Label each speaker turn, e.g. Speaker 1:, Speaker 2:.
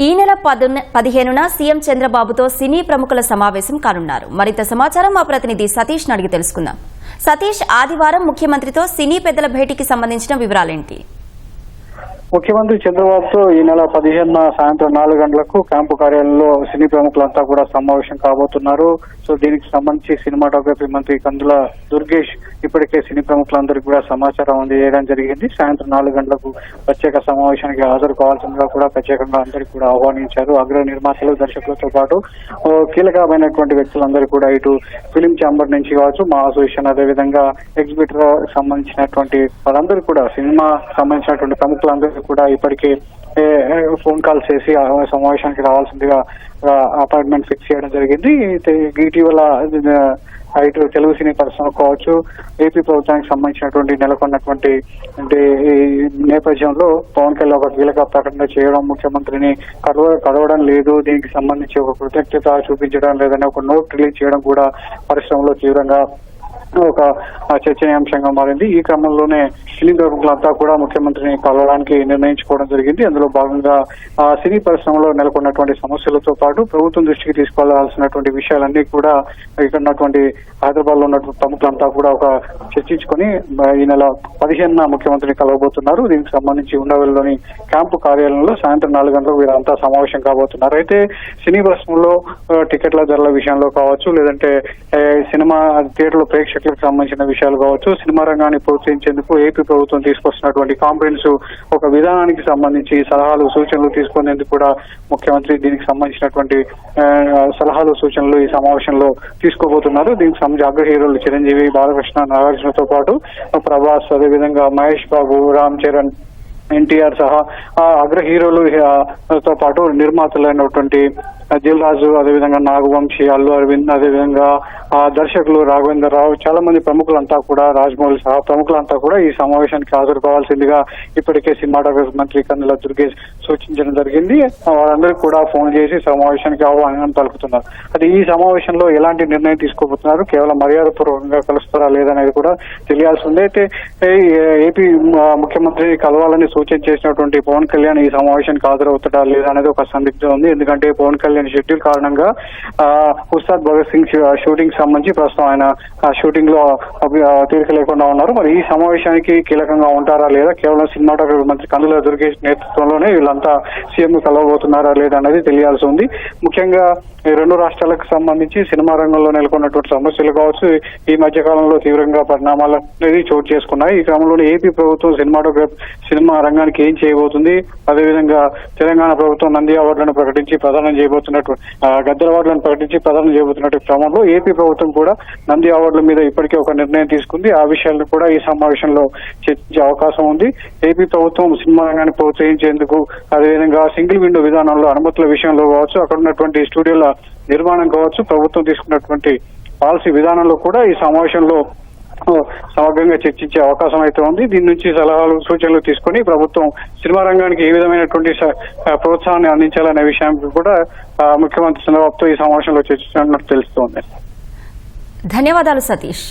Speaker 1: ఈ నెల 15న సీఎం చంద్రబాబుతో సినీ ప్రముఖుల సమావేశం కానున్నారు. మరింత సమాచారం మా ప్రతినిధి సతీష్ అడిగి తెలుసుకుందాం. సతీష్, ఆదివారం ముఖ్యమంత్రితో సినీ పెద్దల భేటీకి సంబంధించిన వివరాలేంటి?
Speaker 2: ముఖ్యమంత్రి చంద్రబాబుతో ఈ నెల 15న సాయంత్రం 4 గంటలకు క్యాంపు కార్యాలయంలో సినీ ప్రముఖులంతా కూడా సమావేశం కాబోతున్నారు. సో దీనికి సంబంధించి సినిమాటోగ్రఫీ మంత్రి కందుల దుర్గేష్ ఇప్పటికే సినీ ప్రముఖులందరికీ కూడా సమాచారం అందజేయడం జరిగింది. సాయంత్రం 4 గంటలకు ప్రత్యేక సమావేశానికి హాజరు కావాల్సిందిగా కూడా ప్రత్యేకంగా అందరికీ కూడా ఆహ్వానించారు. అగ్ర నిర్మాతలు, దర్శకులతో పాటు కీలకమైనటువంటి వ్యక్తులందరూ కూడా ఇటు ఫిలిం ఛాంబర్ నుంచి కావచ్చు, మా అసోసియేషన్, అదేవిధంగా ఎగ్జిబిటర్ సంబంధించినటువంటి వాళ్ళందరూ కూడా సినిమా సంబంధించినటువంటి ప్రముఖులందరూ కూడా ఇప్పటికే ఫోన్ కాల్ చేసి సమావేశానికి రావాల్సిందిగా అపాయింట్మెంట్ ఫిక్స్ చేయడం జరిగింది. ఇటీవల ఇటు తెలుగు సినీ పరిశ్రమ కావచ్చు, ఏపీ ప్రభుత్వానికి సంబంధించినటువంటి నెలకొన్నటువంటి ఈ నేపథ్యంలో పవన్ కళ్యాణ్ ఒక కీలక ప్రకటన చేయడం, ముఖ్యమంత్రిని కలవడం లేదు, దీనికి సంబంధించి ఒక కృతజ్ఞత చూపించడం లేదని ఒక నోట్ రిలీజ్ చేయడం కూడా పరిశ్రమలో తీవ్రంగా ఒక చర్చనీయాంశంగా మారింది. ఈ క్రమంలోనే సినీ ప్రముఖులంతా కూడా ముఖ్యమంత్రిని కలవడానికి నిర్ణయించుకోవడం జరిగింది. అందులో భాగంగా సినీ పరిశ్రమలో నెలకొన్నటువంటి సమస్యలతో పాటు ప్రభుత్వం దృష్టికి తీసుకెళ్లాల్సినటువంటి విషయాలన్నీ కూడా ఇక్కడ ఉన్నటువంటి హైదరాబాద్ లో ఉన్నటువంటి ప్రముఖులంతా కూడా ఒక చర్చించుకొని ఈ నెల 15న ముఖ్యమంత్రిని కలవబోతున్నారు. దీనికి సంబంధించి ఉండవల్లిలోని క్యాంపు కార్యాలయంలో సాయంత్రం 4 గంటలకు వీరంతా సమావేశం కాబోతున్నారు. అయితే సినీ పరిశ్రమలో టికెట్ల ధరల విషయంలో కావచ్చు, లేదంటే సినిమా థియేటర్లో ప్రేక్షకులకు సంబంధించిన విషయాలు కావచ్చు, సినిమా రంగాన్ని ప్రోత్సహించేందుకు ఏపీ ప్రభుత్వం తీసుకొస్తున్నటువంటి కాంప్రహెన్సివ్ ఒక విధానానికి సంబంధించి సలహాలు, సూచనలు తీసుకునేందుకు కూడా ముఖ్యమంత్రి దీనికి సంబంధించినటువంటి సలహాలు, సూచనలు ఈ సమావేశంలో తీసుకోబోతున్నారు. దీనికి సంబంధించి అగ్ర హీరోలు చిరంజీవి, బాలకృష్ణ, నాగార్జునతో పాటు ప్రభాస్, అదేవిధంగా మహేష్ బాబు, రామ్ చరణ్, ఎన్టీఆర్ సహా అగ్ర హీరోలతో పాటు నిర్మాతలైనటువంటి దిల్ రాజు, అదేవిధంగా నాగవంశీ, అల్లు అరవింద్, అదేవిధంగా దర్శకులు రాఘవేంద్ర రావు, చాలా మంది ప్రముఖులంతా కూడా, రాజమౌళి సహా ప్రముఖులంతా కూడా ఈ సమావేశానికి హాజరు కావాల్సిందిగా ఇప్పటికే సినిమాటోగ్రఫీ మంత్రి కందుల దుర్గేష్ సూచించడం జరిగింది. వారందరికీ కూడా ఫోన్ చేసి సమావేశానికి ఆహ్వానం పలుకుతున్నారు. అది ఈ సమావేశంలో ఎలాంటి నిర్ణయం తీసుకోబోతున్నారు, కేవలం మర్యాదపూర్వకంగా కలుస్తారా లేదనేది కూడా తెలియాల్సి ఉంది. అయితే ఏపీ ముఖ్యమంత్రి కలవాలని సూచన చేసినటువంటి పవన్ కళ్యాణ్ ఈ సమావేశానికి హాజరవుతాడా లేదా అనేది ఒక సందిగ్ధం ఉంది. ఎందుకంటే పవన్ కళ్యాణ్ షెడ్యూల్ కారణంగా ఉస్తాద్ భగత్ సింగ్ షూటింగ్ సంబంధించి ప్రస్తుతం ఆయన షూటింగ్ లో తీరిక లేకుండా ఉన్నారు. మరి ఈ సమావేశానికి కీలకంగా ఉంటారా లేదా, కేవలం సినిమాటోగ్రఫీ మంత్రి కందుల దుర్గేష్ నేతృత్వంలోనే వీళ్ళంతా సీఎం కలవబోతున్నారా లేదా అనేది తెలియాల్సి ఉంది. ముఖ్యంగా ఈ రెండు రాష్ట్రాలకు సంబంధించి సినిమా రంగంలో నెలకొన్నటువంటి సమస్యలు కావచ్చు, ఈ మధ్య కాలంలో తీవ్రంగా పరిణామాలు అనేది చోటు చేసుకున్నాయి. ఈ క్రమంలోనే ఏపీ ప్రభుత్వం సినిమా రంగానికి ఏం చేయబోతుంది, అదేవిధంగా తెలంగాణ ప్రభుత్వం నంది అవార్డులను ప్రకటించి ప్రదానం చేయబోతున్నట్టు, గద్దెల అవార్డులను ప్రకటించి ప్రదానం చేయబోతున్నట్టు క్రమంలో ఏపీ ప్రభుత్వం కూడా నంది అవార్డుల మీద ఇప్పటికే ఒక నిర్ణయం తీసుకుంది. ఆ విషయాలను కూడా ఈ సమావేశంలో చర్చించే అవకాశం ఉంది. ఏపీ ప్రభుత్వం సినిమా రంగాన్ని ప్రోత్సహించేందుకు, అదేవిధంగా సింగిల్ విండో విధానంలో అనుమతుల విషయంలో కావచ్చు, అక్కడ ఉన్నటువంటి స్టూడియోల నిర్మాణం కావచ్చు, ప్రభుత్వం తీసుకున్నటువంటి పాలసీ విధానంలో కూడా ఈ సమావేశంలో సమగ్రంగా చర్చించే అవకాశం అయితే ఉంది. దీని నుంచి సలహాలు, సూచనలు తీసుకుని ప్రభుత్వం సినిమా రంగానికి ఏ విధమైనటువంటి ప్రోత్సాహాన్ని అందించాలనే విషయానికి కూడా ముఖ్యమంత్రి చంద్రబాబుతో ఈ సమావేశంలో చర్చించినట్టు తెలుస్తోంది.
Speaker 1: ధన్యవాదాలు సతీష్.